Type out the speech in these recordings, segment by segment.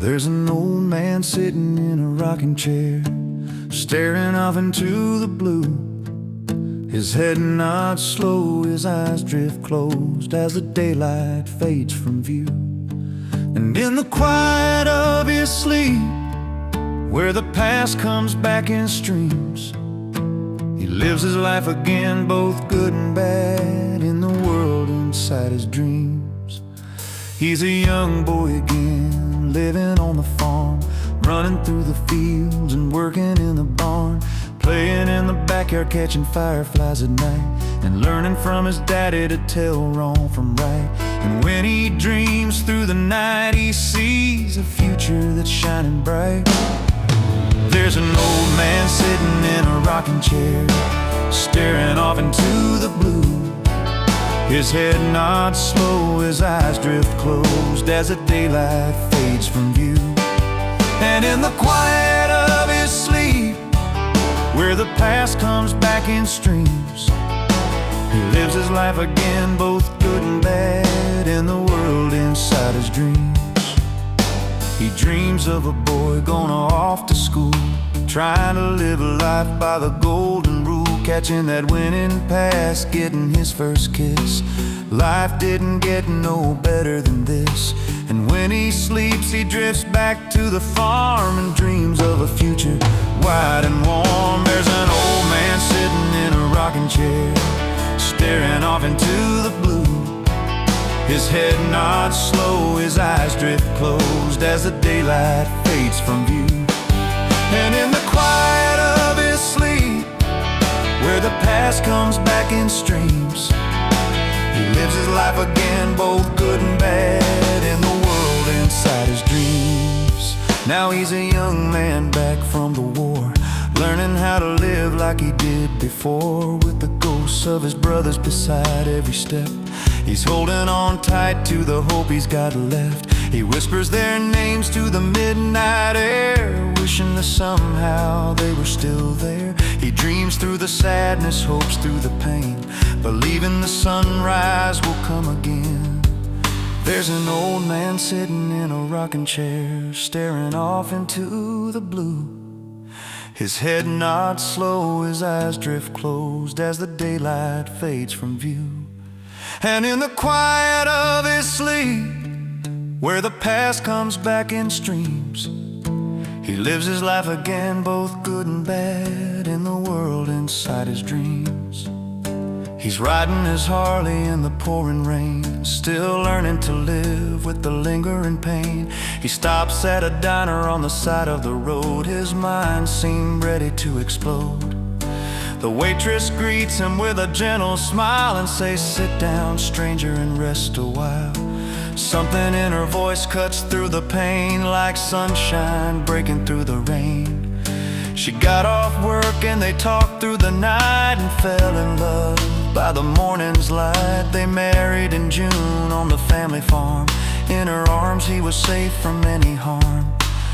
There's an old man sitting in a rocking chair, staring off into the blue. His head nods slow, his eyes drift closed as the daylight fades from view. And in the quiet of his sleep, where the past comes back in streams, he lives his life again, both good and bad, in the world inside his dreams. He's a young boy again, living on the farm, running through the fields and working in the barn, playing in the backyard, catching fireflies at night, and learning from his daddy to tell wrong from right. And when he dreams through the night, he sees a future that's shining bright. There's an old man sitting in a rocking chair, staring off into the blue. His head nods slow, his eyes drift closed as the daylight fades from view. And in the quiet of his sleep, where the past comes back in streams, he lives his life again, both good and bad, in the world inside his dreams. He dreams of a boy going off to school, trying to live a life by the golden rule, catching that winning pass, getting his first kiss. Life didn't get no better than this. And when he sleeps, he drifts back to the farm and dreams of a future wide and warm. There's an old man sitting in a rocking chair, staring off into the blue. His head nods slow, his eyes drift closed as the daylight fades from view. And in the quiet of his sleep, where the past comes back in streams, he lives his life again, both good and bad, in the world inside his dreams. Now he's a young man back from the war, learning how to live like he did before, with the ghosts of his brothers beside every step. He's holding on tight to the hope he's got left. He whispers their names to the midnight air, wishing that somehow they were still there. He dreams through the sadness, hopes through the pain, believing the sunrise will come again. There's an old man sitting in a rocking chair, staring off into the blue. His head nods slow, his eyes drift closed as the daylight fades from view. And in the quiet of his sleep, where the past comes back in streams, he lives his life again, both good and bad, in the world inside his dreams. He's riding his Harley in the pouring rain, still learning to live with the lingering pain. He stops at a diner on the side of the road, his mind seemed ready to explode. The waitress greets him with a gentle smile and says, "Sit down, stranger, and rest a while." Something in her voice cuts through the pain, like sunshine breaking through the rain. She got off work and they talked through the night and fell in love by the morning's light. They married in June on the family farm. In her arms he was safe from any harm.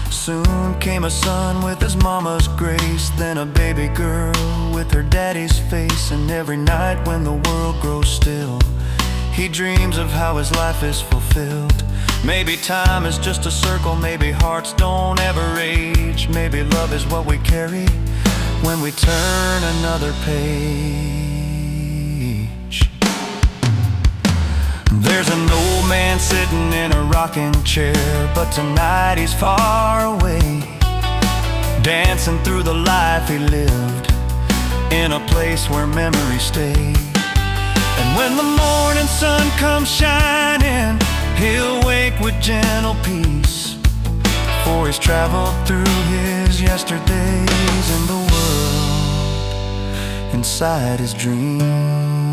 Soon came a son with his mama's grace, then a baby girl with her daddy's face. And every night when the world grows still, he dreams of how his life is fulfilled. Maybe time is just a circle, maybe hearts don't ever age, maybe love is what we carry when we turn another page. There's an old man sitting in a rocking chair, but tonight he's far away, dancing through the life he lived, in a place where memories stay. And when the morning sun comes shining, he'll wake with gentle peace, for he's traveled through his yesterdays in the world inside his dreams.